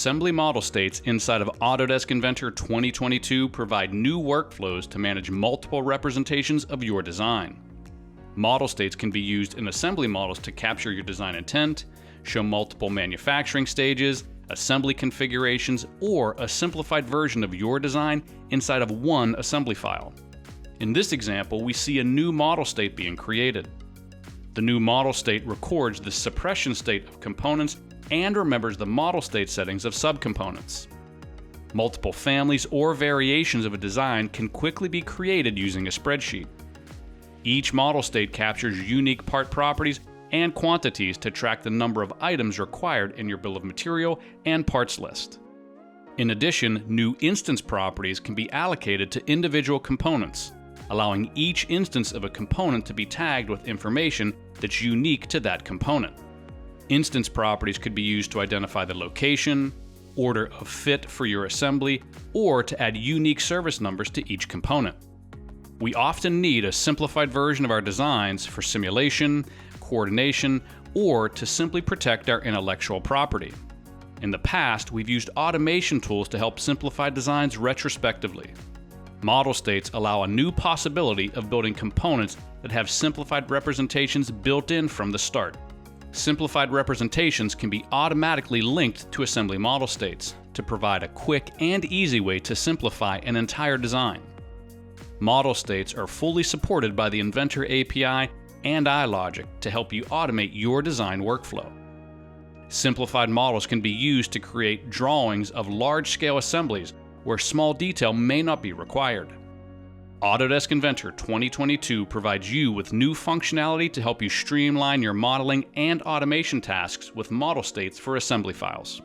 assembly model states inside of Autodesk Inventor 2022 provide new workflows to manage multiple representations of your design. Model states can be used in assembly models to capture your design intent, show multiple manufacturing stages, assembly configurations, or a simplified version of your design inside of one assembly file. In this example, we see a new model state being created. The new model state records the suppression state of components and remembers the model state settings of subcomponents. Multiple families or variations of a design can quickly be created using a spreadsheet. Each model state captures unique part properties and quantities to track the number of items required in your bill of material and parts list. In addition, new instance properties can be allocated to individual components, allowing each instance of a component to be tagged with information that's unique to that component. Instance properties could be used to identify the location, order of fit for your assembly, or to add unique service numbers to each component. We often need a simplified version of our designs for simulation, coordination, or to simply protect our intellectual property. In the past, we've used automation tools to help simplify designs retrospectively. Model states allow a new possibility of building components that have simplified representations built in from the start. Simplified representations can be automatically linked to assembly model states to provide a quick and easy way to simplify an entire design. Model states are fully supported by the Inventor API and iLogic to help you automate your design workflow. Simplified models can be used to create drawings of large-scale assemblies where small detail may not be required. Autodesk Inventor 2022 provides you with new functionality to help you streamline your modeling and automation tasks with model states for assembly files.